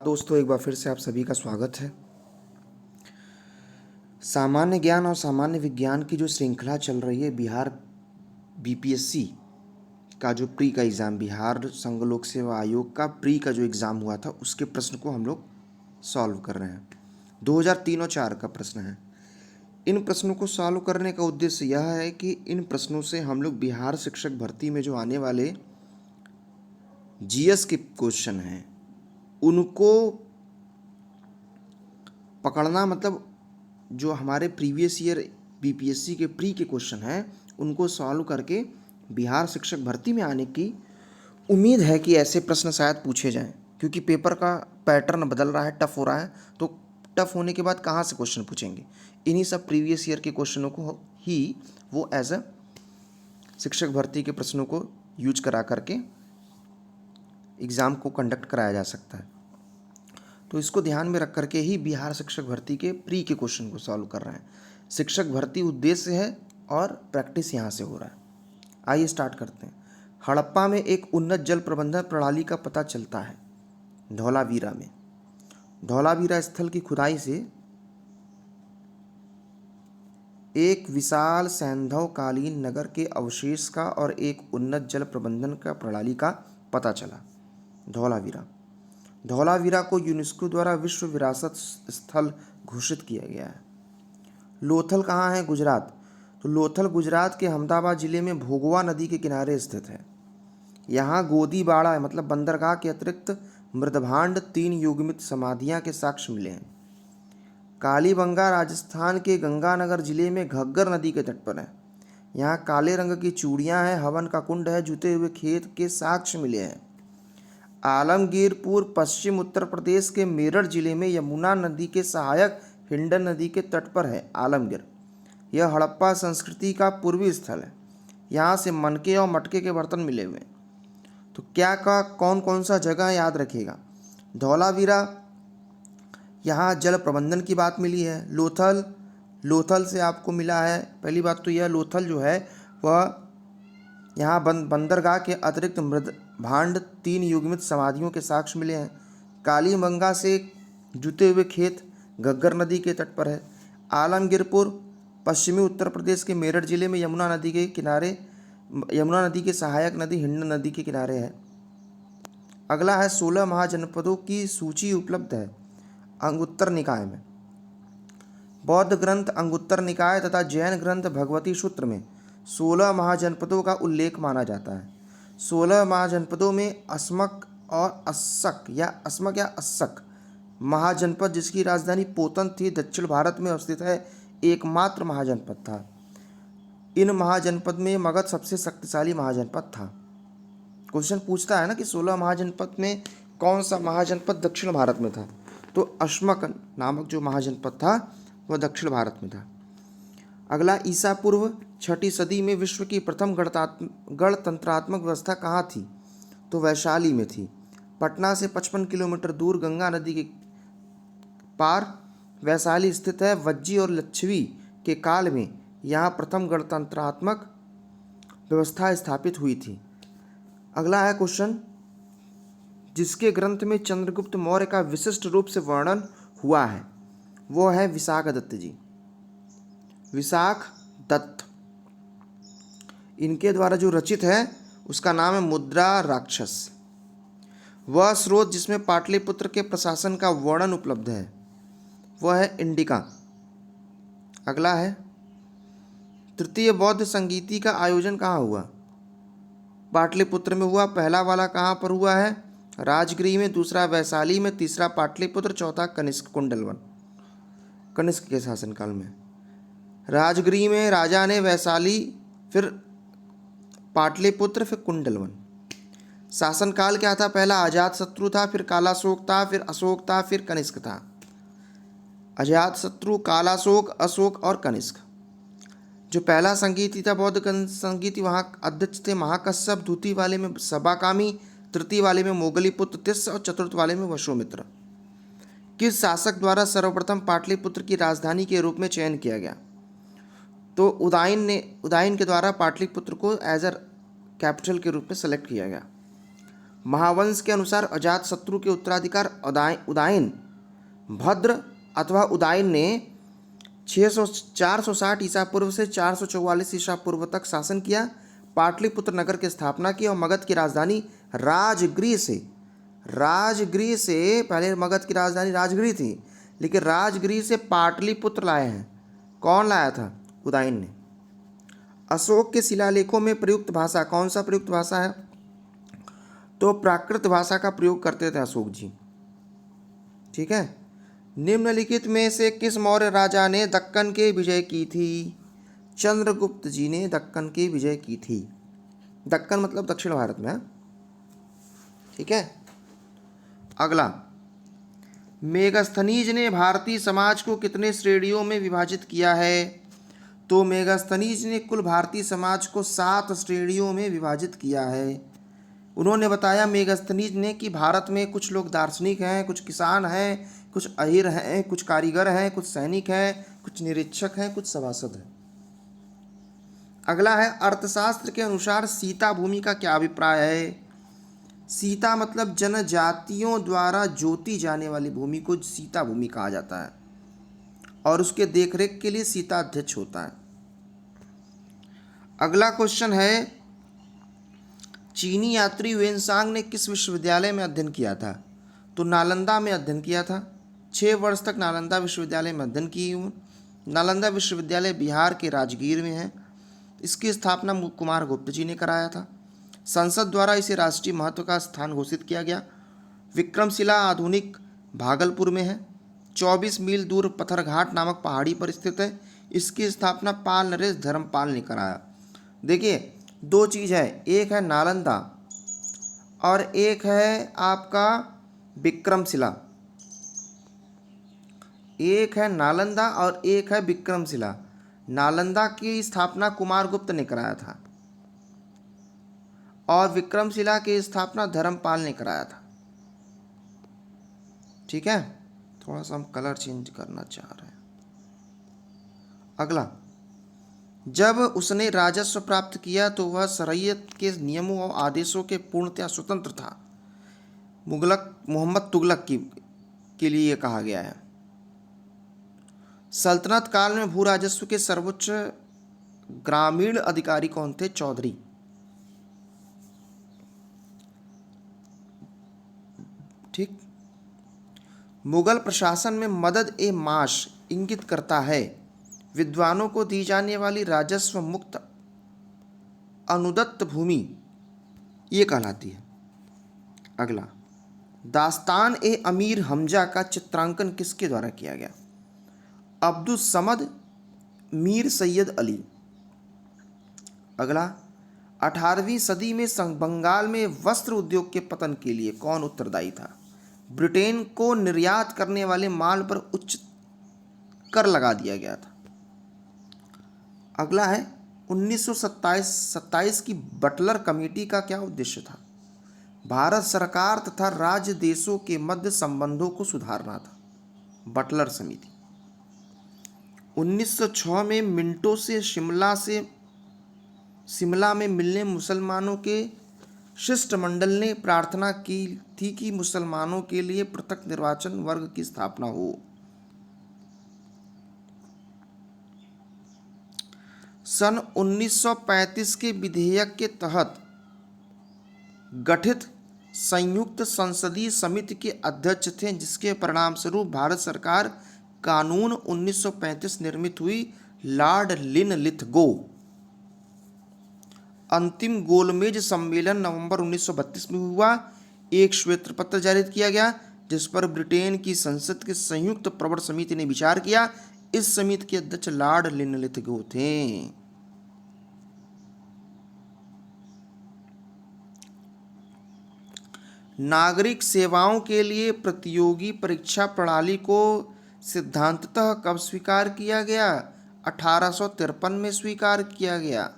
दोस्तों, एक बार फिर से आप सभी का स्वागत है। सामान्य ज्ञान और सामान्य विज्ञान की जो श्रृंखला चल रही है, बिहार बीपीएससी का जो प्री का एग्ज़ाम, बिहार संघ लोक सेवा आयोग का प्री का जो एग्ज़ाम हुआ था, उसके प्रश्न को हम लोग सॉल्व कर रहे हैं। 2003 और 4 का प्रश्न है। इन प्रश्नों को सॉल्व करने का उद्देश्य यह है कि इन प्रश्नों से हम लोग बिहार शिक्षक भर्ती में जो आने वाले जीएस के क्वेश्चन हैं उनको पकड़ना, मतलब जो हमारे प्रीवियस ईयर बीपीएससी के प्री के क्वेश्चन हैं उनको सॉल्व करके बिहार शिक्षक भर्ती में आने की उम्मीद है कि ऐसे प्रश्न शायद पूछे जाएं, क्योंकि पेपर का पैटर्न बदल रहा है, टफ हो रहा है। तो टफ होने के बाद कहाँ से क्वेश्चन पूछेंगे? इन्हीं सब प्रीवियस ईयर के क्वेश्चनों को ही वो एज अ शिक्षक भर्ती के प्रश्नों को यूज करा करके एग्ज़ाम को कंडक्ट कराया जा सकता है। तो इसको ध्यान में रख करके ही बिहार शिक्षक भर्ती के प्री के क्वेश्चन को सॉल्व कर रहे हैं। शिक्षक भर्ती उद्देश्य है और प्रैक्टिस यहाँ से हो रहा है। आइए स्टार्ट करते हैं। हड़प्पा में एक उन्नत जल प्रबंधन प्रणाली का पता चलता है। धौलावीरा में धौलावीरा स्थल की खुदाई से एक विशाल सैंधवकालीन नगर के अवशेष का और एक उन्नत जल प्रबंधन का प्रणाली का पता चला। धौलावीरा को यूनेस्को द्वारा विश्व विरासत स्थल घोषित किया गया है। लोथल कहाँ है? गुजरात। तो लोथल गुजरात के अहमदाबाद जिले में भोगवा नदी के किनारे स्थित है। यहाँ गोदीबाड़ा है, मतलब बंदरगाह के अतिरिक्त मृदभांड 3 युग्मित समाधियाँ के साक्ष्य मिले हैं। कालीबंगा राजस्थान के गंगानगर जिले में घग्गर नदी के तट पर है। यहाँ काले रंग की चूड़ियाँ हैं, हवन का कुंड है, जुते हुए खेत के साक्ष्य मिले हैं। आलमगीरपुर पश्चिम उत्तर प्रदेश के मेरठ जिले में यमुना नदी के सहायक हिंडन नदी के तट पर है आलमगीर। यह हड़प्पा संस्कृति का पूर्वी स्थल है। यहाँ से मनके और मटके के बर्तन मिले हुए हैं। तो क्या का कौन कौन सा जगह याद रखिएगा? धौलावीरा, यहाँ जल प्रबंधन की बात मिली है। लोथल से आपको मिला है। पहली बात तो यह लोथल जो है वह यहाँ बंदरगाह के अतिरिक्त मृदभांड 3 युग्मित समाधियों के साक्ष्य मिले हैं। कालीबंगा से जुते हुए खेत घग्गर नदी के तट पर है। आलमगीरपुर पश्चिमी उत्तर प्रदेश के मेरठ जिले में यमुना नदी के सहायक नदी हिंडन नदी के किनारे है। अगला है 16 महाजनपदों की सूची उपलब्ध है अंगुत्तर निकाय में। बौद्ध ग्रंथ अंगुत्तर निकाय तथा जैन ग्रंथ भगवती सूत्र में 16 महाजनपदों का उल्लेख माना जाता है। 16 महाजनपदों में अस्मक और अस्सक महाजनपद, जिसकी राजधानी पोतन थी, दक्षिण भारत में अवस्थित है, एकमात्र महाजनपद था। इन महाजनपद में मगध सबसे शक्तिशाली महाजनपद था। क्वेश्चन पूछता है ना कि 16 महाजनपद में कौन सा महाजनपद दक्षिण भारत में था? तो अस्मक नामक जो महाजनपद था वह दक्षिण भारत में था। अगला, ईसा पूर्व 6ठी सदी में विश्व की प्रथम गणतंत्रात्मक व्यवस्था कहाँ थी? तो वैशाली में थी। पटना से 55 किलोमीटर दूर गंगा नदी के पार वैशाली स्थित है। वज्जी और लिच्छवी के काल में यहाँ प्रथम गणतंत्रात्मक व्यवस्था स्थापित हुई थी। अगला है क्वेश्चन, जिसके ग्रंथ में चंद्रगुप्त मौर्य का विशिष्ट रूप से वर्णन हुआ है, वो है विशाख दत्त जी। विशाख दत्त, इनके द्वारा जो रचित है उसका नाम है मुद्रा राक्षस। वह स्रोत जिसमें पाटलिपुत्र के प्रशासन का वर्णन उपलब्ध है वह है इंडिका। अगला है, तृतीय बौद्ध संगीति का आयोजन कहाँ हुआ? पाटलिपुत्र में हुआ। पहला वाला कहाँ पर हुआ है? राजगृह में, दूसरा वैशाली में, तीसरा पाटलिपुत्र, चौथा कनिष्क के शासनकाल में। राजगृह में राजा ने, वैशाली, फिर पाटलिपुत्र, फिर कुंडलवन। शासनकाल क्या था? पहला अजातशत्रु था, फिर कालाशोक था, फिर अशोक था, फिर कनिष्क था। अजातशत्रु, कालाशोक, अशोक और कनिष्क। जो पहला संगीति था बौद्ध संगीति, वहाँ अध्यक्ष थे महाकश्यप, द्वितीय वाले में सबाकामी, तृतीय वाले में मोगलीपुत्र तिस्स और चतुर्थ वाले में वशोमित्र। किस शासक द्वारा सर्वप्रथम पाटलिपुत्र की राजधानी के रूप में चयन किया गया? तो उदाइन के द्वारा पाटलिपुत्र को एज अ कैपिटल के रूप में सेलेक्ट किया गया। महावंश के अनुसार अजातशत्रु के उत्तराधिकार उदयन भद्र अथवा उदयन ने 460 ईसा पूर्व से 444 ईसा पूर्व तक शासन किया, पाटलिपुत्र नगर की स्थापना की और मगध की राजधानी राजगृह से पहले मगध की राजधानी राजगृह थी, लेकिन राजगृह से पाटलिपुत्र लाए हैं। कौन लाया था? उदयन ने। अशोक के शिलालेखों में प्रयुक्त भाषा, कौन सा प्रयुक्त भाषा है? तो प्राकृत भाषा का प्रयोग करते थे अशोक जी। ठीक है। निम्नलिखित में से किस मौर्य राजा ने दक्कन के विजय की थी? चंद्रगुप्त जी ने दक्कन की विजय की थी। दक्कन मतलब दक्षिण भारत में है। ठीक है। अगला, मेगास्थनीज ने भारतीय समाज को कितने श्रेणियों में विभाजित किया है? तो मेगास्थनीज ने कुल भारतीय समाज को 7 श्रेणियों में विभाजित किया है। उन्होंने बताया मेगास्थनीज ने कि भारत में कुछ लोग दार्शनिक हैं, कुछ किसान हैं, कुछ अहीर हैं, कुछ कारीगर हैं, कुछ सैनिक हैं, कुछ निरीक्षक हैं, कुछ सभासद हैं। अगला है, अर्थशास्त्र के अनुसार सीता भूमि का क्या अभिप्राय है? सीता मतलब जनजातियों द्वारा जोती जाने वाली भूमि को सीता भूमि कहा जाता है और उसके देखरेख के लिए सीता अध्यक्ष होता है। अगला क्वेश्चन है, चीनी यात्री वेनसांग ने किस विश्वविद्यालय में अध्ययन किया था? तो नालंदा में अध्ययन किया था। 6 वर्ष तक नालंदा विश्वविद्यालय में अध्ययन की हूँ। नालंदा विश्वविद्यालय बिहार के राजगीर में है। इसकी स्थापना कुमार गुप्त जी ने कराया था। संसद द्वारा इसे राष्ट्रीय महत्व का स्थान घोषित किया गया। विक्रमशिला आधुनिक भागलपुर में है। 24 मील दूर पत्थरघाट नामक पहाड़ी पर स्थित है। इसकी स्थापना पाल नरेश धर्मपाल ने कराया। देखिए, 2 चीज़ है, एक है नालंदा और एक है आपका विक्रमशिला। एक है नालंदा और एक है विक्रमशिला। नालंदा की स्थापना कुमारगुप्त ने कराया था और विक्रमशिला की स्थापना धर्मपाल ने कराया था। ठीक है। थोड़ा सा हम कलर चेंज करना चाह रहे हैं। अगला, जब उसने राजस्व प्राप्त किया तो वह शरीयत के नियमों और आदेशों के पूर्णतया स्वतंत्र था। मोहम्मद तुगलक के लिए कहा गया है। सल्तनत काल में भू राजस्व के सर्वोच्च ग्रामीण अधिकारी कौन थे? चौधरी। ठीक। मुगल प्रशासन में मदद ए माश इंगित करता है विद्वानों को दी जाने वाली राजस्व मुक्त अनुदत्त भूमि ये कहलाती है। अगला, दास्तान ए अमीर हमजा का चित्रांकन किसके द्वारा किया गया? अब्दुल समद मीर सैयद अली। अगला, 18वीं सदी में बंगाल में वस्त्र उद्योग के पतन के लिए कौन उत्तरदायी था? ब्रिटेन को निर्यात करने वाले माल पर उच्च कर लगा दिया गया था। अगला है, 1927 की बटलर कमेटी का क्या उद्देश्य था? भारत सरकार तथा राज्य देशों के मध्य संबंधों को सुधारना था। बटलर समिति। 1906 में मिंटो से शिमला में मिलने मुसलमानों के शिष्टमंडल ने प्रार्थना की थी कि मुसलमानों के लिए पृथक निर्वाचन वर्ग की स्थापना हो। सन 1935 के विधेयक के तहत गठित संयुक्त संसदीय समिति के अध्यक्ष थे, जिसके परिणामस्वरूप भारत सरकार कानून 1935 निर्मित हुई। Lord Linlithgow. अंतिम गोलमेज सम्मेलन नवंबर 1932 में हुआ। एक श्वेत पत्र जारी किया गया जिस पर ब्रिटेन की संसद की संयुक्त प्रवर समिति ने विचार किया। इस समिति के अध्यक्ष लॉर्ड लिनलिथगो थे। नागरिक सेवाओं के लिए प्रतियोगी परीक्षा प्रणाली को सिद्धांततः कब स्वीकार किया गया? 1853 में स्वीकार किया गया।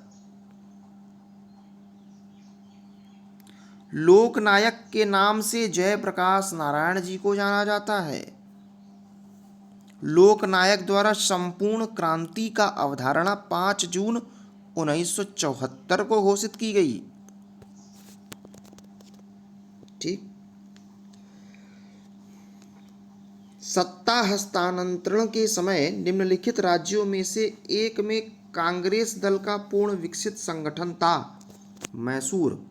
लोकनायक के नाम से जयप्रकाश नारायण जी को जाना जाता है। लोकनायक द्वारा संपूर्ण क्रांति का अवधारणा 5 जून 1974 को घोषित की गई। ठीक। सत्ता हस्तांतरण के समय निम्नलिखित राज्यों में से एक में कांग्रेस दल का पूर्ण विकसित संगठन था। मैसूर।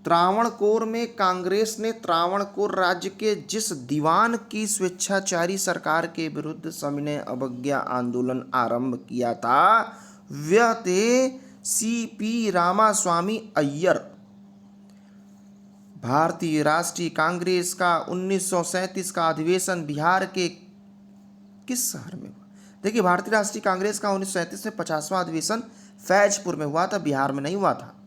त्रावणकोर में कांग्रेस ने त्रावणकोर राज्य के जिस दीवान की स्वेच्छाचारी सरकार के विरुद्ध सविनय अवज्ञा आंदोलन आरंभ किया था वह थे सीपी रामास्वामी अय्यर। भारतीय राष्ट्रीय कांग्रेस का 1937 का अधिवेशन बिहार के किस शहर में हुआ? देखिए, भारतीय राष्ट्रीय कांग्रेस का 1937 में 50वां अधिवेशन फैजपुर में हुआ था, बिहार में नहीं हुआ था।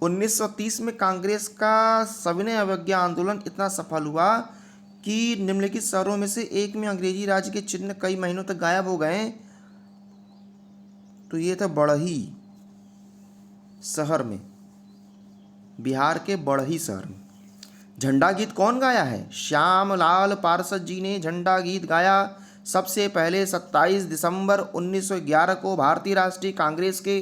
1930 में कांग्रेस का सविनय अवज्ञा आंदोलन इतना सफल हुआ कि निम्नलिखित शहरों में से एक में अंग्रेजी राज के चिन्ह कई महीनों तक गायब हो गए। तो ये था बड़ही शहर में, बिहार के बड़ही शहर में। झंडा गीत कौन गाया है? श्यामलाल पार्षद जी ने झंडा गीत गाया। सबसे पहले 27 दिसंबर 1911 को भारतीय राष्ट्रीय कांग्रेस के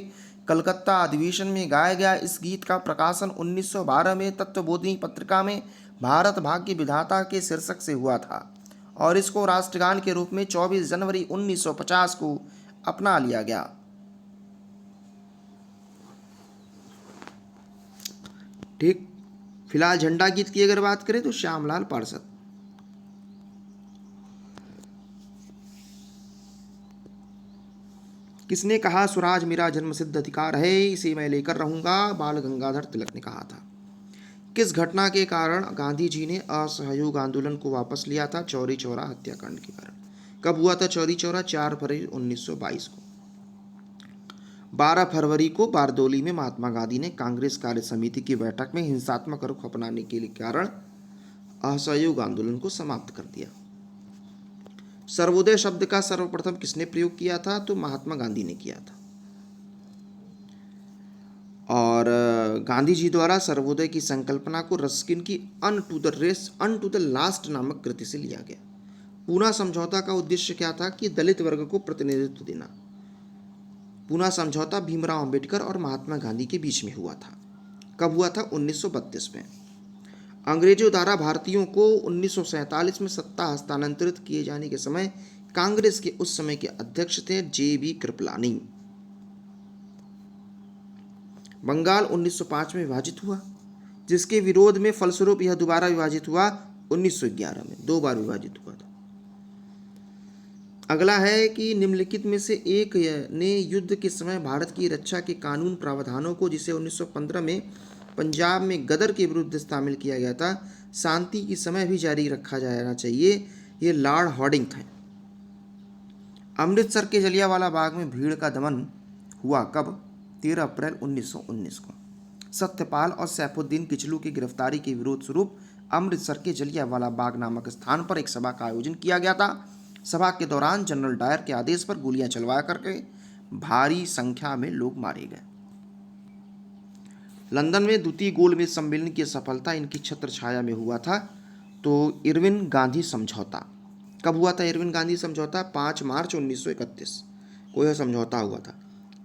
कलकत्ता अधिवेशन में गाया गया। इस गीत का प्रकाशन 1912 में तत्वबोधिनी पत्रिका में भारत भाग्य विधाता के शीर्षक से हुआ था और इसको राष्ट्रगान के रूप में 24 जनवरी 1950 को अपना लिया गया। ठीक। फिलहाल झंडा गीत की अगर बात करें तो श्यामलाल पार्षद। किसने कहा स्वराज मेरा जन्मसिद्ध अधिकार है, इसे मैं लेकर रहूंगा? बाल गंगाधर तिलक ने कहा था। किस घटना के कारण गांधी जी ने असहयोग आंदोलन को वापस लिया था? चौरी चौरा हत्याकांड के कारण। कब हुआ था चौरी चौरा? 4 फरवरी 1922 को। 12 फरवरी को बारदोली में महात्मा गांधी ने कांग्रेस कार्य समिति की बैठक में हिंसात्मक रुख अपनाने के कारण असहयोग आंदोलन को समाप्त कर दिया। सर्वोदय शब्द का सर्वप्रथम किसने प्रयोग किया था? तो महात्मा गांधी ने किया था। और गांधी जी द्वारा सर्वोदय की संकल्पना को रस्किन की अन टू द लास्ट नामक कृति से लिया गया। पूना समझौता का उद्देश्य क्या था? कि दलित वर्ग को प्रतिनिधित्व देना। पूना समझौता भीमराव अंबेडकर और महात्मा गांधी के बीच में हुआ था। कब हुआ था? 1932 में। अंग्रेजों द्वारा भारतीयों को 1947 में सत्ता हस्तांतरित किए जाने के समय कांग्रेस के उस समय के अध्यक्ष थे जे.बी. कृपलानी। बंगाल 1905 में विभाजित हुआ, जिसके विरोध में फलस्वरूप यह दोबारा विभाजित हुआ 1911 में। 2 बार विभाजित हुआ था। अगला है कि निम्नलिखित में से एक ने युद्ध के समय भारत की रक्षा के कानून प्रावधानों को, जिसे 1915 में पंजाब में गदर के विरुद्ध शामिल किया गया था, शांति के समय भी जारी रखा जाना चाहिए। ये लॉर्ड हॉर्डिंग थे। अमृतसर के जलियांवाला बाग में भीड़ का दमन हुआ कब? 13 अप्रैल 1919 को। सत्यपाल और सैफुद्दीन किचलू की गिरफ्तारी के विरोध स्वरूप अमृतसर के जलियांवाला बाग नामक स्थान पर एक सभा का आयोजन किया गया था। सभा के दौरान जनरल डायर के आदेश पर गोलियां चलवा करके भारी संख्या में लोग मारे गए। लंदन में द्वितीय गोलमेज सम्मेलन की सफलता इनकी छत्र छाया में हुआ था। तो इरविन गांधी समझौता कब हुआ था? इरविन गांधी समझौता 5 मार्च 1931 को यह समझौता हुआ था।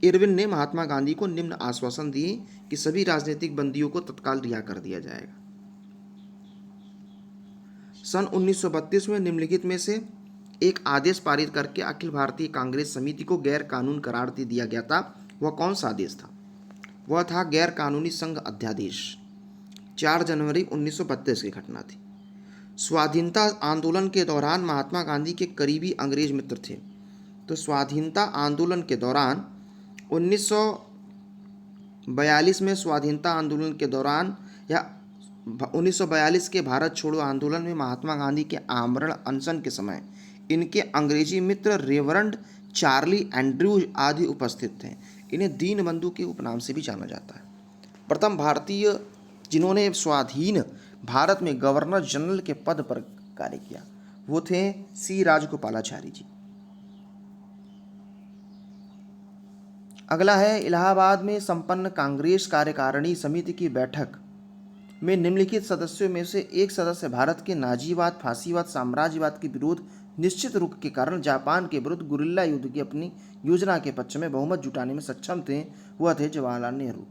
इरविन ने महात्मा गांधी को निम्न आश्वासन दिए कि सभी राजनीतिक बंदियों को तत्काल रिहा कर दिया जाएगा। सन 1932 में निम्नलिखित में से एक आदेश पारित करके अखिल भारतीय कांग्रेस समिति को गैर कानून करार दे दिया गया था। वह कौन सा आदेश था? वह था गैर कानूनी संघ अध्यादेश। 4 जनवरी 1932 की घटना थी। स्वाधीनता आंदोलन के दौरान महात्मा गांधी के करीबी अंग्रेज मित्र थे। तो स्वाधीनता आंदोलन के दौरान 1942 में स्वाधीनता आंदोलन के दौरान या 1942 के भारत छोड़ो आंदोलन में महात्मा गांधी के आमरण अनशन के समय इनके अंग्रेजी मित्र रेवरेंड चार्ली एंड्रूज आदि उपस्थित थे। इन्हें दीनबंधु के उपनाम से भी जाना जाता है। प्रथम भारतीय जिन्होंने स्वाधीन भारत में गवर्नर जनरल के पद पर कार्य किया वो थे सी राजगोपालाचारी जी। अगला है इलाहाबाद में संपन्न कांग्रेस कार्यकारिणी समिति की बैठक में निम्नलिखित सदस्यों में से एक सदस्य भारत के नाजीवाद, फांसीवाद, साम्राज्यवाद के विरोध निश्चित रुख के कारण जापान के विरुद्ध गुरिल्ला युद्ध की अपनी योजना के पक्ष में बहुमत जुटाने में सक्षम थे, वह थे जवाहरलाल नेहरू।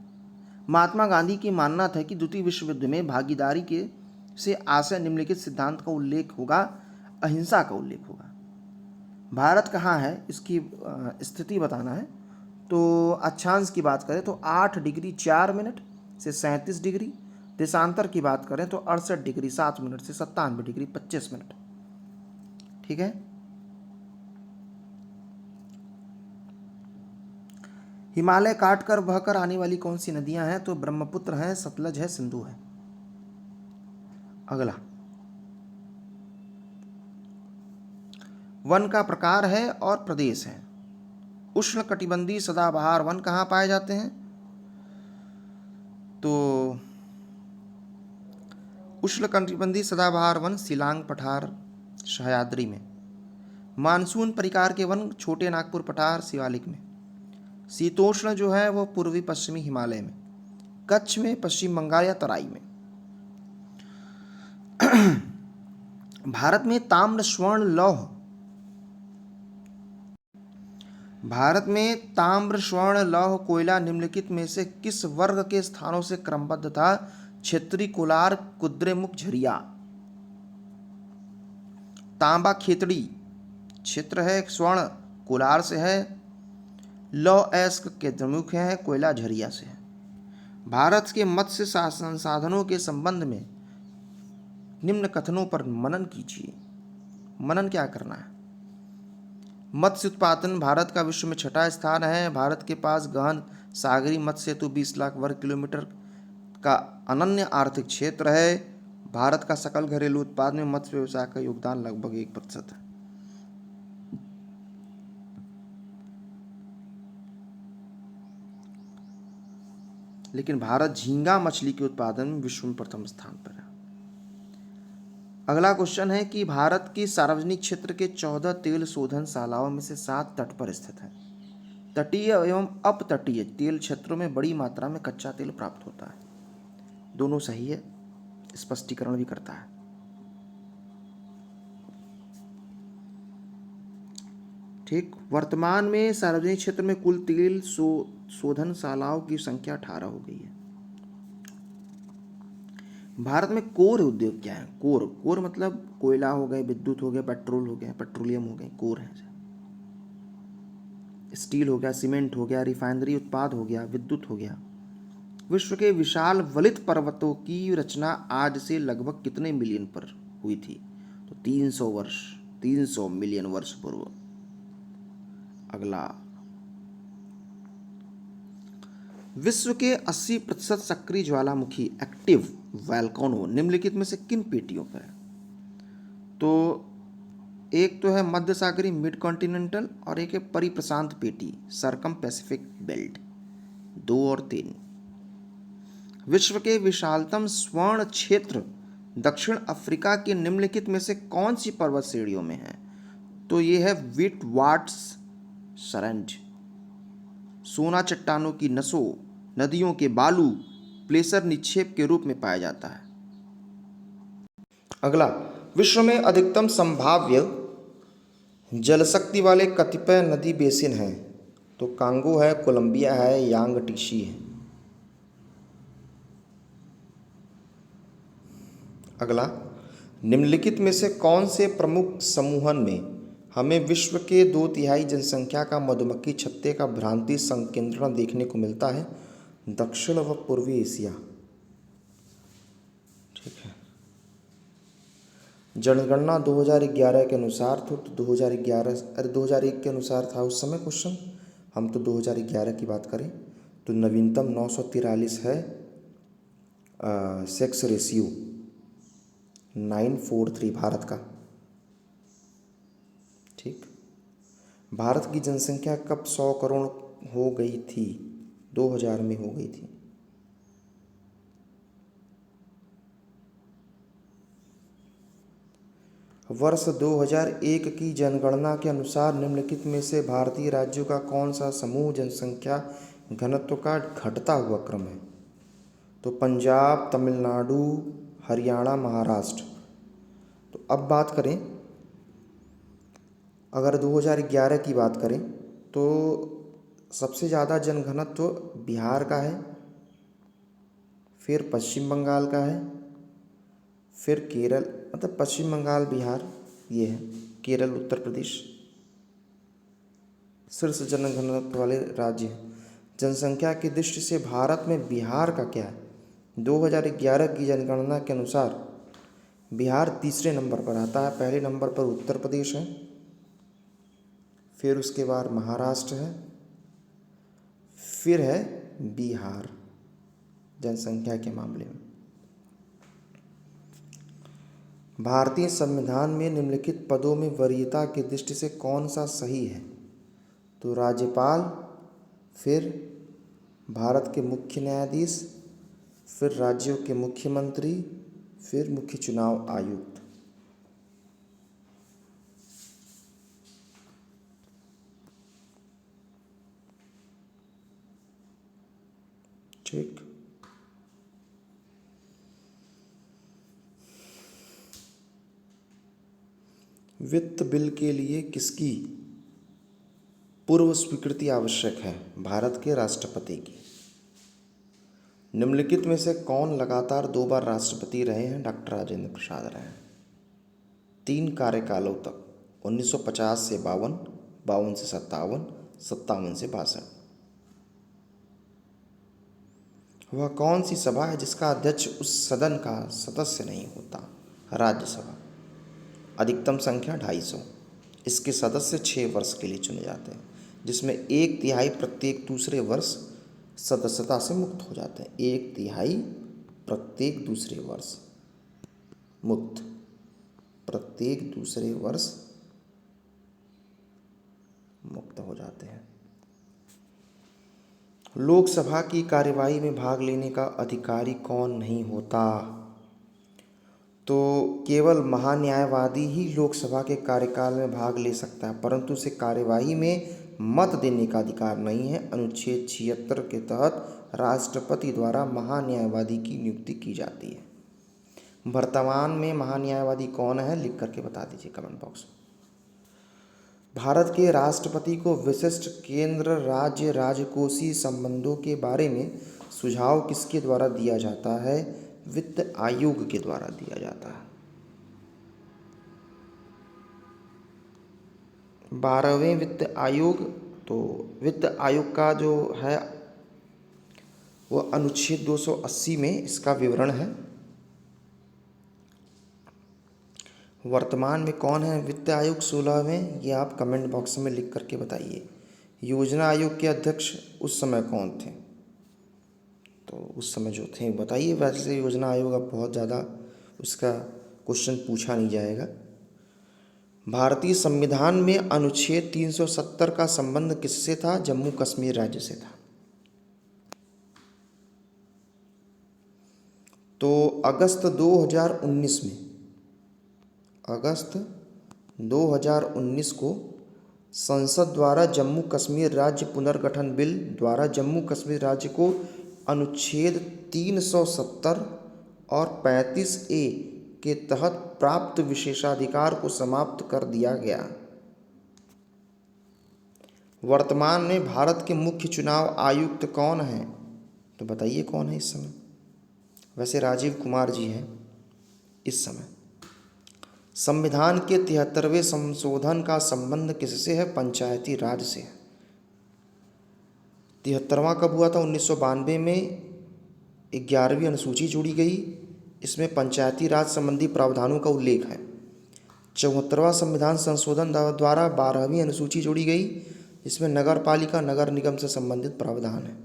महात्मा गांधी की मानना था कि द्वितीय विश्व युद्ध में भागीदारी के से आशय निम्नलिखित सिद्धांत का उल्लेख होगा, अहिंसा का उल्लेख होगा। भारत कहाँ है इसकी स्थिति बताना है। तो अक्षांश की बात करें तो 8 डिग्री 4 मिनट से 37 डिग्री, देशांतर की बात करें तो 68 डिग्री 7 मिनट से 97 डिग्री 25 मिनट। ठीक है। हिमालय काट कर बहकर आने वाली कौन सी नदियां हैं? तो ब्रह्मपुत्र है, सतलज है, सिंधु है। अगला, वन का प्रकार है और प्रदेश है। उष्णकटिबंधीय सदाबहार वन कहाँ पाए जाते हैं? तो उष्णकटिबंधीय सदाबहार वन शिलांग पठार सह्याद्री में। मानसून परिकार के वन छोटे नागपुर पठार शिवालिक में। शीतोष्ण जो है वो पूर्वी पश्चिमी हिमालय में, कच्छ में, पश्चिम बंगाल या तराई में। भारत में ताम्र स्वर्ण लौह कोयला निम्नलिखित में से किस वर्ग के स्थानों से क्रमबद्ध था? क्षेत्रीय कोलार, कुद्रेमुख, झरिया। तांबा खेतड़ी क्षेत्र है, स्वर्ण कोलार से है, लौह अयस्क केंद्रमुख है, कोयला झरिया से है। भारत के मत्स्य संसाधनों के संबंध में निम्न कथनों पर मनन कीजिए। मनन क्या करना है? मत्स्य उत्पादन भारत का विश्व में 6वां स्थान है। भारत के पास गहन सागरीय मत्स्य हेतु 20 लाख वर्ग किलोमीटर का अनन्य आर्थिक क्षेत्र है। भारत का सकल घरेलू उत्पाद में मत्स्य व्यवसाय का योगदान लगभग 1% है। लेकिन भारत झींगा मछली के उत्पादन में विश्व में प्रथम स्थान पर है। अगला क्वेश्चन है कि भारत की सार्वजनिक क्षेत्र के 14 तेल शोधनशालाओं में से 7 तट पर स्थित है। तटीय एवं अपतटीय तेल क्षेत्रों में बड़ी मात्रा में कच्चा तेल प्राप्त होता है। दोनों सही है, स्पष्टीकरण भी करता है। ठीक। वर्तमान में सार्वजनिक क्षेत्र में कुल तेल शोधनशालाओं की संख्या 18 हो गई है। भारत में कोर उद्योग क्या है? कोर मतलब कोयला हो गए, विद्युत हो गया, पेट्रोल हो गया, पेट्रोलियम हो गए, कोर है। स्टील हो गया, सीमेंट हो गया, रिफाइनरी उत्पाद हो गया, विद्युत हो गया। विश्व के विशाल वलित पर्वतों की रचना आज से लगभग कितने मिलियन पर हुई थी? तो 300 मिलियन वर्ष पूर्व। अगला, विश्व के 80% सक्रिय ज्वालामुखी एक्टिव वोल्केनो निम्नलिखित में से किन पेटियों पर है? तो एक तो है मध्य सागरीय मिड कॉन्टिनेंटल और एक है परिप्रशांत पेटी सरकम पैसिफिक बेल्ट। 2 और 3। विश्व के विशालतम स्वर्ण क्षेत्र दक्षिण अफ्रीका के निम्नलिखित में से कौन सी पर्वत श्रेणियों में है? तो ये है विटवाट्सरैंड। सोना चट्टानों की नसों, नदियों के बालू, प्लेसर निक्षेप के रूप में पाया जाता है। अगला, विश्व में अधिकतम संभाव्य जलशक्ति वाले कतिपय नदी बेसिन हैं। तो कांगो है, कोलंबिया है, यांगटीसी है। अगला, निम्नलिखित में से कौन से प्रमुख समूहन में हमें विश्व के 2/3 जनसंख्या का मधुमक्खी छत्ते का भ्रांति संकेंद्रण देखने को मिलता है? दक्षिण व पूर्वी एशिया। ठीक है। जनगणना 2011 के अनुसार तो 2001 के अनुसार था उस समय क्वेश्चन, हम तो 2011 की बात करें तो नवीनतम 943 है। सेक्स रेशियो 943 भारत का। ठीक। भारत की जनसंख्या कब 100 करोड़ हो गई थी? 2000 में हो गई थी। वर्ष 2001 की जनगणना के अनुसार निम्नलिखित में से भारतीय राज्यों का कौन सा समूह जनसंख्या घनत्व का घटता हुआ क्रम है? तो पंजाब, तमिलनाडु, हरियाणा, महाराष्ट्र। तो अब बात करें अगर 2011 की बात करें तो सबसे ज़्यादा जनघनत्व बिहार का है, फिर पश्चिम बंगाल का है, फिर केरल, मतलब पश्चिम बंगाल बिहार ये है, केरल उत्तर प्रदेश शीर्ष जनघनत्व वाले राज्य हैं। जनसंख्या की दृष्टि से भारत में बिहार का क्या है? 2011 की जनगणना के अनुसार बिहार तीसरे नंबर पर आता है। पहले नंबर पर उत्तर प्रदेश है, फिर उसके बाद महाराष्ट्र है, फिर है बिहार जनसंख्या के मामले में। भारतीय संविधान में निम्नलिखित पदों में वरीयता की दृष्टि से कौन सा सही है? तो राज्यपाल, फिर भारत के मुख्य न्यायाधीश, फिर राज्यों के मुख्यमंत्री, फिर मुख्य चुनाव आयुक्त। ठीक। वित्त बिल के लिए किसकी पूर्व स्वीकृति आवश्यक है? भारत के राष्ट्रपति की। निम्नलिखित में से कौन लगातार 2 बार राष्ट्रपति रहे हैं? डॉक्टर राजेंद्र प्रसाद रहे हैं, 3 कार्यकालों तक, 1950 से 52, 52 से 57, 57 से 62। वह कौन सी सभा है जिसका अध्यक्ष उस सदन का सदस्य नहीं होता? राज्यसभा। अधिकतम संख्या 250। इसके सदस्य 6 वर्ष के लिए चुने जाते हैं, जिसमें 1/3 प्रत्येक दूसरे वर्ष सदस्यता से मुक्त हो जाते हैं। 1/3 प्रत्येक दूसरे वर्ष मुक्त, प्रत्येक दूसरे वर्ष मुक्त हो जाते हैं। लोकसभा की कार्यवाही में भाग लेने का अधिकारी कौन नहीं होता? तो केवल महान्यायवादी ही लोकसभा के कार्यकाल में भाग ले सकता है, परंतु उसे कार्यवाही में मत देने का अधिकार नहीं है। अनुच्छेद 76 के तहत राष्ट्रपति द्वारा महान्यायवादी की नियुक्ति की जाती है। वर्तमान में महान्यायवादी कौन है? लिख करके बता दीजिए कमेंट बॉक्स में। भारत के राष्ट्रपति को विशिष्ट केंद्र राज्य राजकोषीय संबंधों के बारे में सुझाव किसके द्वारा दिया जाता है? वित्त आयोग के द्वारा दिया जाता है। 12वें वित्त आयोग, तो वित्त आयोग का जो है वो अनुच्छेद 280 में इसका विवरण है। वर्तमान में कौन है वित्त आयोग 16वें? ये आप कमेंट बॉक्स में लिख करके बताइए। योजना आयोग के अध्यक्ष उस समय कौन थे? तो उस समय जो थे बताइए। वैसे योजना आयोग अब बहुत ज़्यादा उसका क्वेश्चन पूछा नहीं जाएगा। भारतीय संविधान में अनुच्छेद 370 का संबंध किससे था? जम्मू कश्मीर राज्य से था। तो अगस्त 2019 को संसद द्वारा जम्मू कश्मीर राज्य पुनर्गठन बिल द्वारा जम्मू कश्मीर राज्य को अनुच्छेद 370 और 35A के तहत प्राप्त विशेषाधिकार को समाप्त कर दिया गया। वर्तमान में भारत के मुख्य चुनाव आयुक्त कौन हैं? तो बताइए कौन है इस समय? वैसे राजीव कुमार जी हैं इस समय। संविधान के 73वें संशोधन का संबंध किससे है? पंचायती राज से है। 73वां कब हुआ था? 1992 में 11वीं अनुसूची जोड़ी गई। इसमें पंचायती राज संबंधी प्रावधानों का उल्लेख है। 74वां संविधान संशोधन द्वारा 12वीं अनुसूची जोड़ी गई, जिसमें नगर पालिका नगर निगम से संबंधित प्रावधान है।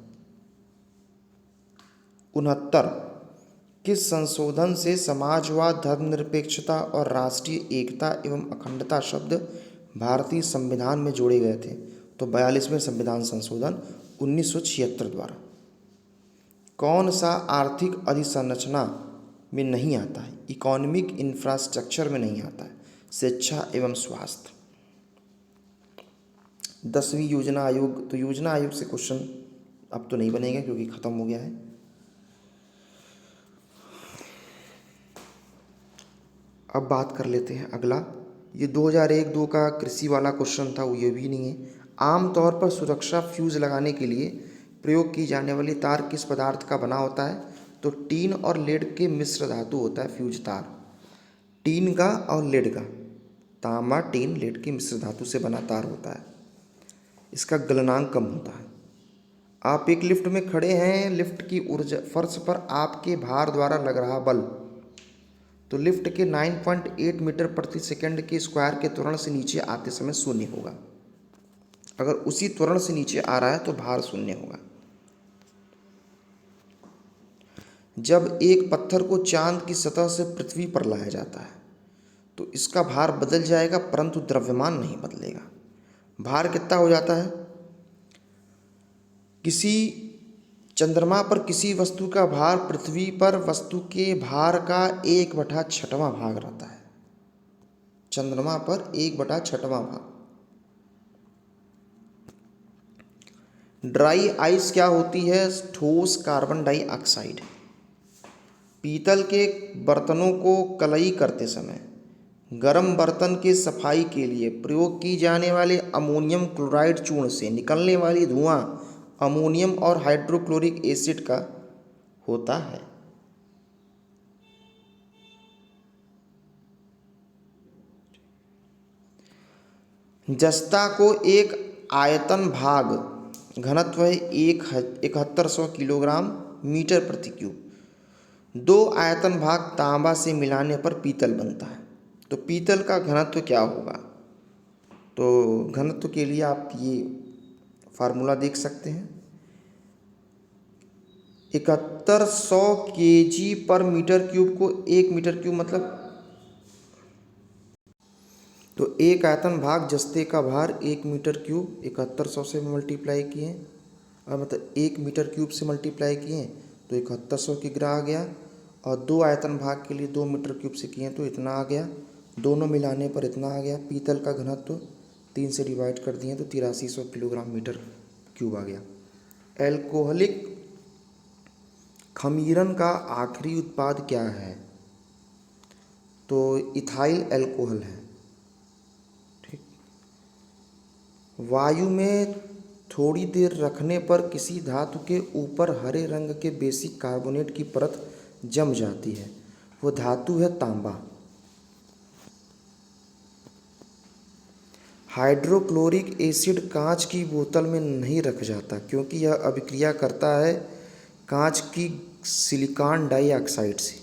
69 किस संशोधन से समाजवाद, धर्मनिरपेक्षता और राष्ट्रीय एकता एवं अखंडता शब्द भारतीय संविधान में जोड़े गए थे? तो 42वें संविधान संशोधन 1976 द्वारा। कौन सा आर्थिक अधिसंरचना में नहीं आता है? इकोनॉमिक इंफ्रास्ट्रक्चर में नहीं आता है। शिक्षा एवं स्वास्थ्य। 10वीं योजना आयोग, तो योजना आयोग से क्वेश्चन अब तो नहीं बनेगा क्योंकि ख़त्म हो गया है। अब बात कर लेते हैं अगला ये 2001-2 का कृषि वाला क्वेश्चन था, वो ये भी नहीं है। आमतौर पर सुरक्षा फ्यूज लगाने के लिए प्रयोग की जाने वाली तार किस पदार्थ का बना होता है? तो टीन और लेड के मिश्र धातु होता है फ्यूज तार। टीन का और लेड का, तांबा टीन लेड की मिश्र धातु से बना तार होता है। इसका गलनांक कम होता है। आप एक लिफ्ट में खड़े हैं, लिफ्ट की ऊर्जा, फर्श पर आपके भार द्वारा लग रहा बल तो लिफ्ट के 9.8 मीटर प्रति सेकंड के स्क्वायर के त्वरण से नीचे आते समय शून्य होगा। अगर उसी त्वरण से नीचे आ रहा है तो भार शून्य होगा। जब एक पत्थर को चांद की सतह से पृथ्वी पर लाया जाता है तो इसका भार बदल जाएगा परंतु द्रव्यमान नहीं बदलेगा। भार कितना हो जाता है? किसी चंद्रमा पर किसी वस्तु का भार पृथ्वी पर वस्तु के भार का 1/6वां भाग रहता है। चंद्रमा पर 1/6वां भाग। ड्राई आइस क्या होती है? ठोस कार्बन डाइऑक्साइड। पीतल के बर्तनों को कलई करते समय गर्म बर्तन की सफाई के लिए प्रयोग की जाने वाले अमोनियम क्लोराइड चूर्ण से निकलने वाली धुआं अमोनियम और हाइड्रोक्लोरिक एसिड का होता है। जस्ता को एक आयतन भाग घनत्व है 7100 किलोग्राम मीटर प्रति क्यूब। 2 आयतन भाग तांबा से मिलाने पर पीतल बनता है। तो पीतल का घनत्व क्या होगा? तो घनत्व के लिए आप ये फार्मूला देख सकते हैं। 7100 kg पर मीटर क्यूब को 1 मीटर क्यूब मतलब, तो एक आयतन भाग जस्ते का भार 1 मीटर क्यूब 7100 से मल्टीप्लाई किए और मतलब 1 मीटर क्यूब से मल्टीप्लाई किए तो 7100 की ग्रा आ गया। और 2 आयतन भाग के लिए 2 मीटर क्यूब से किए तो इतना आ गया। दोनों मिलाने पर इतना आ गया। पीतल का घनत्व 3 से डिवाइड कर दिए तो 8300 किलोग्राम मीटर क्यूब आ गया। एल्कोहलिक खमीरन का आखिरी उत्पाद क्या है? तो इथाइल एल्कोहल है। ठीक। वायु में थोड़ी देर रखने पर किसी धातु के ऊपर हरे रंग के बेसिक कार्बोनेट की परत जम जाती है, वो धातु है तांबा। हाइड्रोक्लोरिक एसिड कांच की बोतल में नहीं रख जाता क्योंकि यह अभिक्रिया करता है कांच की सिलिकॉन डाइऑक्साइड से।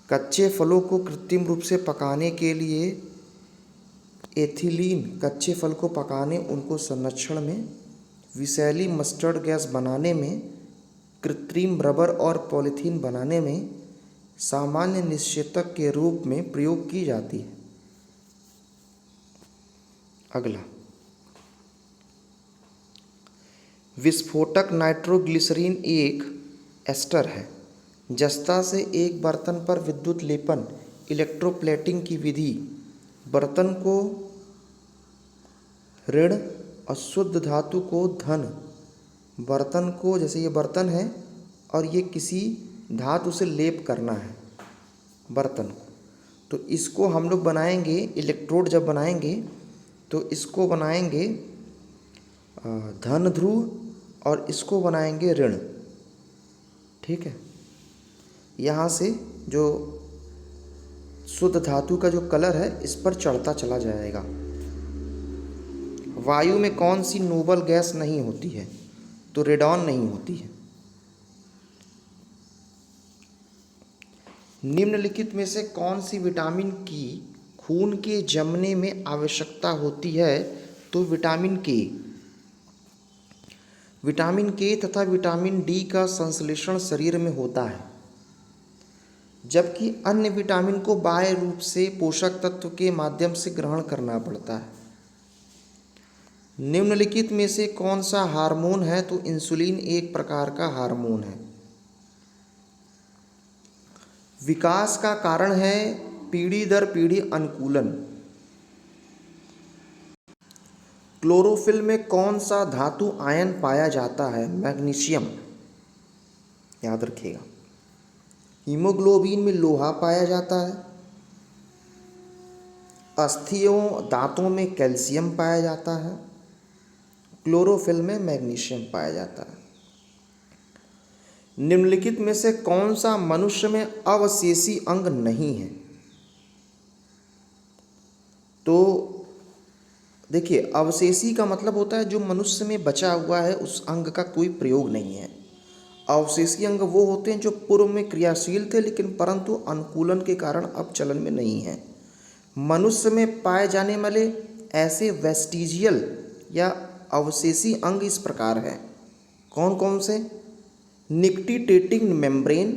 कच्चे फलों को कृत्रिम रूप से पकाने के लिए एथिलीन, कच्चे फल को पकाने, उनको संरक्षण में, विषैली मस्टर्ड गैस बनाने में, कृत्रिम रबर और पॉलीथीन बनाने में, सामान्य निषेचक के रूप में प्रयोग की जाती है। अगला, विस्फोटक नाइट्रोग्लिसरीन एक एस्टर है। जस्ता से एक बर्तन पर विद्युत लेपन इलेक्ट्रोप्लेटिंग की विधि बर्तन को ऋण और शुद्ध धातु को धन, बर्तन को, जैसे ये बर्तन है और ये किसी धातु से लेप करना है बर्तन को, तो इसको हम लोग बनाएंगे, इलेक्ट्रोड जब बनाएंगे तो इसको बनाएंगे धन ध्रुव और इसको बनाएंगे ऋण। ठीक है। यहाँ से जो शुद्ध धातु का जो कलर है इस पर चढ़ता चला जाएगा। वायु में कौन सी नोबल गैस नहीं होती है? तो रेडॉन नहीं होती है। निम्नलिखित में से कौन सी विटामिन की खून के जमने में आवश्यकता होती है? तो विटामिन के। विटामिन के तथा विटामिन डी का संश्लेषण शरीर में होता है, जबकि अन्य विटामिन को बाह्य रूप से पोषक तत्व के माध्यम से ग्रहण करना पड़ता है। निम्नलिखित में से कौन सा हार्मोन है? तो इंसुलिन एक प्रकार का हार्मोन है। विकास का कारण है पीढ़ी दर पीढ़ी अनुकूलन। क्लोरोफिल में कौन सा धातु आयन पाया जाता है? मैग्नीशियम, याद रखिएगा। हीमोग्लोबिन में लोहा पाया जाता है। अस्थियों दांतों में कैल्शियम पाया जाता है। क्लोरोफिल में मैग्नीशियम पाया जाता है। निम्नलिखित में से कौन सा मनुष्य में अवशेषी अंग नहीं है? तो देखिए, अवशेषी का मतलब होता है जो मनुष्य में बचा हुआ है, उस अंग का कोई प्रयोग नहीं है। अवशेषी अंग वो होते हैं जो पूर्व में क्रियाशील थे लेकिन परंतु अनुकूलन के कारण अब चलन में नहीं है। मनुष्य में पाए जाने वाले ऐसे वेस्टिजियल या अवशेषी अंग इस प्रकार हैं। कौन कौन से? निक्टिटेटिंग मेम्ब्रेन,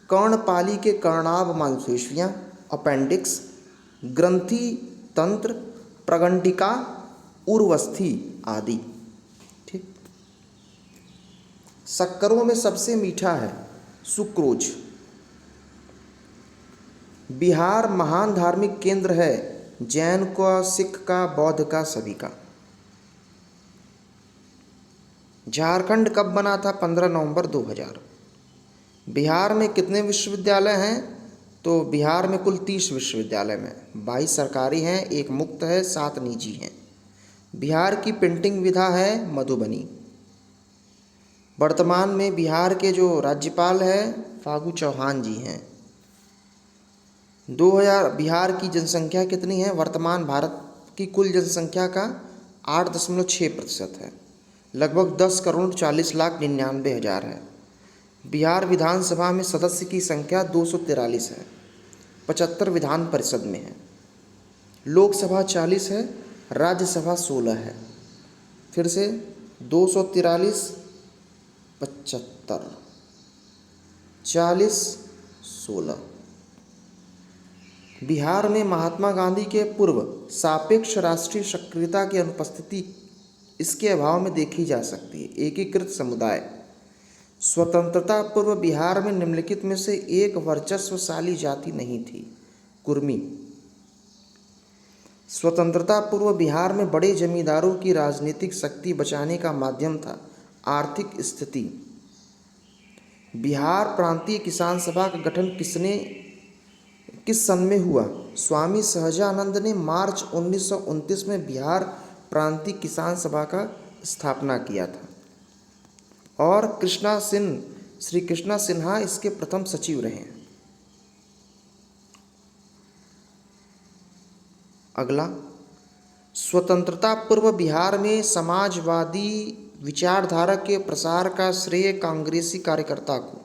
कर्णपाली के कर्णाभ मांसपेशियाँ, अपेंडिक्स, ग्रंथि तंत्र, प्रगंडिका, उर्वस्थि आदि। ठीक। शक्करों में सबसे मीठा है सुक्रोज। बिहार महान धार्मिक केंद्र है, जैन का, सिख का, बौद्ध का, सभी का। झारखंड कब बना था? 15 नवंबर 2000। बिहार में कितने विश्वविद्यालय हैं? तो बिहार में कुल 30 विश्वविद्यालय में 22 सरकारी हैं, 1 मुक्त है, 7 निजी हैं। बिहार की प्रिंटिंग विधा है मधुबनी। वर्तमान में बिहार के जो राज्यपाल हैं फागू चौहान जी हैं। 2000 बिहार की जनसंख्या कितनी है? वर्तमान भारत की कुल जनसंख्या का 8.6% है, लगभग 10,40,99,000 है। बिहार विधानसभा में सदस्य की संख्या 243 है, 75 विधान परिषद में है। लोकसभा 40 है, राज्यसभा 16 है। फिर से 243, 75, 40, 16। बिहार में महात्मा गांधी के पूर्व सापेक्ष राष्ट्रीय सक्रियता की अनुपस्थिति इसके अभाव में देखी जा सकती है। एकीकृत समुदाय। स्वतंत्रता पूर्व बिहार में निम्नलिखित में से एक वर्चस्वशाली जाति नहीं थी, कुर्मी। स्वतंत्रता पूर्व बिहार में बड़े जमींदारों की राजनीतिक शक्ति बचाने का माध्यम था। आर्थिक स्थिति। बिहार प्रांतीय किसान सभा का गठन किस सन में हुआ? स्वामी सहजानंद ने मार्च 1929 में बिहार प्रांतीय किसान सभा का स्थापना किया था और श्री कृष्णा सिन्हा इसके प्रथम सचिव रहे हैं। अगला, स्वतंत्रता पूर्व बिहार में समाजवादी विचारधारा के प्रसार का श्रेय कांग्रेसी कार्यकर्ता को।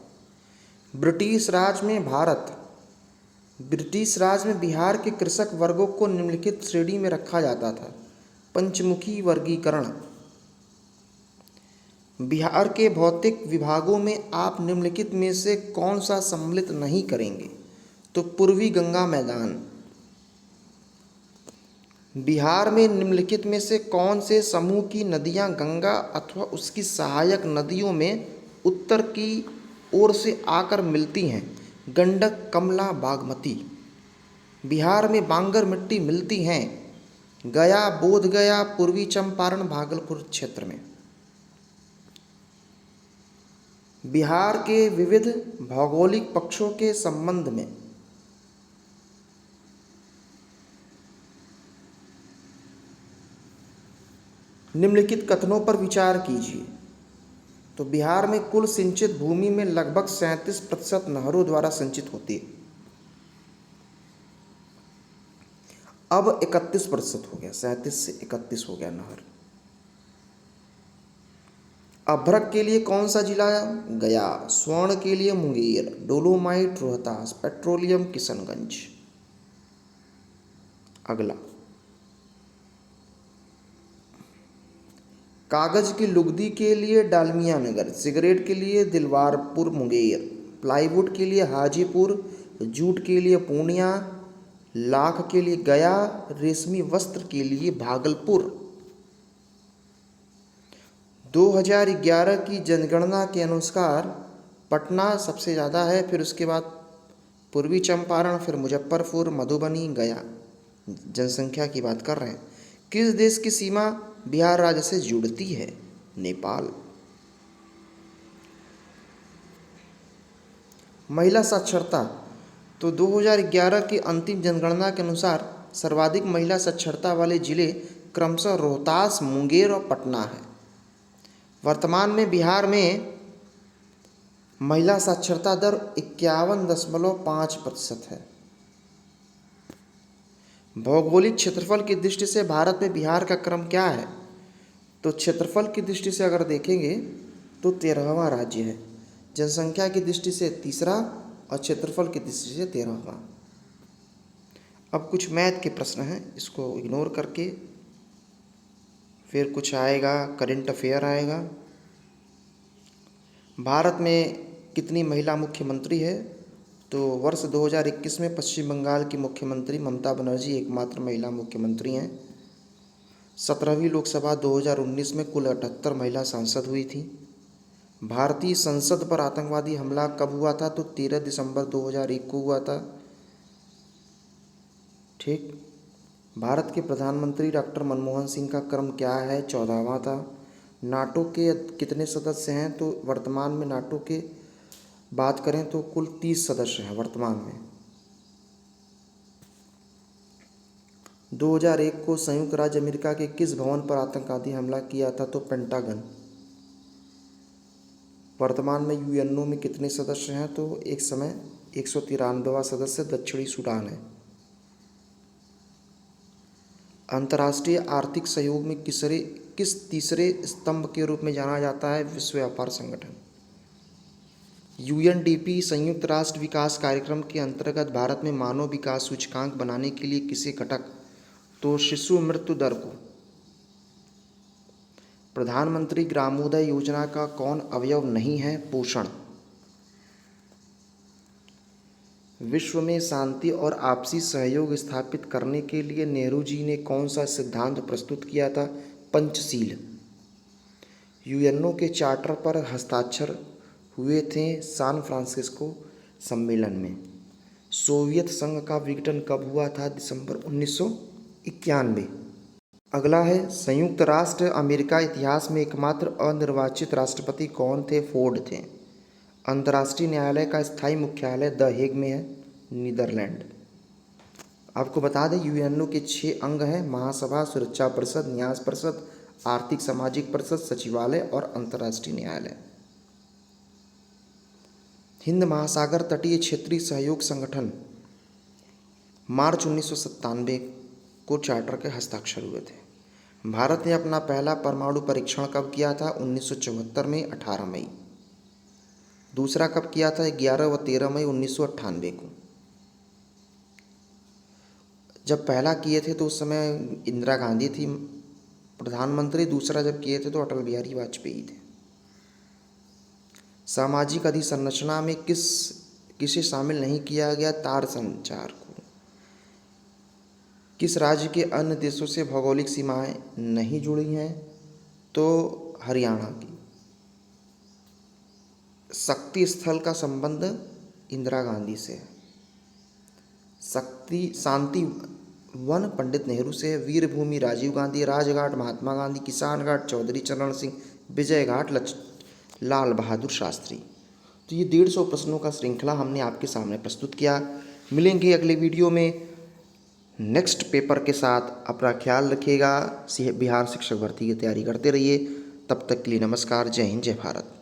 ब्रिटिश राज में बिहार के कृषक वर्गों को निम्नलिखित श्रेणी में रखा जाता था। पंचमुखी वर्गीकरण। बिहार के भौतिक विभागों में आप निम्नलिखित में से कौन सा सम्मिलित नहीं करेंगे? तो पूर्वी गंगा मैदान। बिहार में निम्नलिखित में से कौन से समूह की नदियां गंगा अथवा उसकी सहायक नदियों में उत्तर की ओर से आकर मिलती हैं? गंडक, कमला, बागमती। बिहार में बांगर मिट्टी मिलती हैं गया, बोधगया, पूर्वी चंपारण, भागलपुर क्षेत्र में। बिहार के विविध भौगोलिक पक्षों के संबंध में निम्नलिखित कथनों पर विचार कीजिए। तो बिहार में कुल सिंचित भूमि में लगभग 37% नहरों द्वारा सिंचित होती है। अब 31% हो गया, 37 से 31 हो गया नहर। अभ्रक के लिए कौन सा जिला? गया। स्वर्ण के लिए मुंगेर, डोलोमाइट रोहतास, पेट्रोलियम किशनगंज। अगला, कागज की लुगदी के लिए डालमिया नगर, सिगरेट के लिए दिलवारपुर मुंगेर, प्लाईवुड के लिए हाजीपुर, जूट के लिए पूर्णिया, लाख के लिए गया, रेशमी वस्त्र के लिए भागलपुर। 2011 की जनगणना के अनुसार पटना सबसे ज़्यादा है, फिर उसके बाद पूर्वी चंपारण, फिर मुजफ्फरपुर, मधुबनी, गया। जनसंख्या की बात कर रहे हैं। किस देश की सीमा बिहार राज्य से जुड़ती है? नेपाल। महिला साक्षरता। तो 2011 की अंतिम जनगणना के अनुसार सर्वाधिक महिला साक्षरता वाले जिले क्रमशः रोहतास, मुंगेर और पटना है। वर्तमान में बिहार में महिला साक्षरता दर 51.5% है। भौगोलिक क्षेत्रफल की दृष्टि से भारत में बिहार का क्रम क्या है? तो क्षेत्रफल की दृष्टि से अगर देखेंगे तो 13वां राज्य है, जनसंख्या की दृष्टि से तीसरा और क्षेत्रफल की दृष्टि से 13वां। अब कुछ मैथ के प्रश्न हैं, इसको इग्नोर करके फिर कुछ आएगा, करंट अफेयर आएगा। भारत में कितनी महिला मुख्यमंत्री है? तो वर्ष 2021 में पश्चिम बंगाल की मुख्यमंत्री ममता बनर्जी एकमात्र महिला मुख्यमंत्री हैं। 17वीं लोकसभा 2019 में कुल 78 महिला सांसद हुई थी। भारतीय संसद पर आतंकवादी हमला कब हुआ था? तो 13 दिसंबर 2001 को हुआ था। ठीक। भारत के प्रधानमंत्री डॉक्टर मनमोहन सिंह का क्रम क्या है? 14वां था। नाटो के कितने सदस्य हैं? तो वर्तमान में नाटो के बात करें तो कुल 30 सदस्य हैं वर्तमान में। 2001 को संयुक्त राज्य अमेरिका के किस भवन पर आतंकवादी हमला किया था? तो पेंटागन। वर्तमान में यूएनओ में कितने सदस्य हैं? तो एक समय 193वां सदस्य दक्षिणी सूडान है। अंतर्राष्ट्रीय आर्थिक सहयोग में किस तीसरे स्तंभ के रूप में जाना जाता है? विश्व व्यापार संगठन। यूएनडीपी संयुक्त राष्ट्र विकास कार्यक्रम के अंतर्गत भारत में मानव विकास सूचकांक बनाने के लिए किसे घटक? तो शिशु मृत्यु दर को। प्रधानमंत्री ग्रामोदय योजना का कौन अवयव नहीं है? पोषण। विश्व में शांति और आपसी सहयोग स्थापित करने के लिए नेहरू जी ने कौन सा सिद्धांत प्रस्तुत किया था? पंचशील। यूएनओ के चार्टर पर हस्ताक्षर हुए थे सैन फ्रांसिस्को सम्मेलन में। सोवियत संघ का विघटन कब हुआ था? दिसंबर 1991। अगला है संयुक्त राष्ट्र अमेरिका इतिहास में एकमात्र अनिर्वाचित राष्ट्रपति कौन थे? फोर्ड थे। अंतर्राष्ट्रीय न्यायालय का स्थायी मुख्यालय द हेग में है, नीदरलैंड। आपको बता दें यूएनओ के 6 अंग हैं: महासभा, सुरक्षा परिषद, न्यास परिषद, आर्थिक सामाजिक परिषद, सचिवालय और अंतर्राष्ट्रीय न्यायालय। हिंद महासागर तटीय क्षेत्रीय सहयोग संगठन मार्च 1997 को चार्टर के हस्ताक्षर हुए थे। भारत ने अपना पहला परमाणु परीक्षण कब किया था? 1974 में 18 मई। दूसरा कब किया था? 11 व 13 मई 1998 को। जब पहला किए थे तो उस समय इंदिरा गांधी थी प्रधानमंत्री, दूसरा जब किए थे तो अटल बिहारी वाजपेयी थे। सामाजिक अधिसंरचना में किसे शामिल नहीं किया गया? तार संचार को। किस राज्य के अन्य देशों से भौगोलिक सीमाएं नहीं जुड़ी हैं? तो हरियाणा की। शक्ति स्थल का संबंध इंदिरा गांधी से है। शांति वन पंडित नेहरू से है। वीर भूमि राजीव गांधी, राजघाट महात्मा गांधी, किसान घाट चौधरी चरण सिंह, विजय घाट लाल बहादुर शास्त्री। तो ये 150 प्रश्नों का श्रृंखला हमने आपके सामने प्रस्तुत किया। मिलेंगे अगले वीडियो में नेक्स्ट पेपर के साथ। अपना ख्याल रखिएगा। बिहार शिक्षक भर्ती की तैयारी करते रहिए। तब तक के लिए नमस्कार। जय हिंद, जय भारत।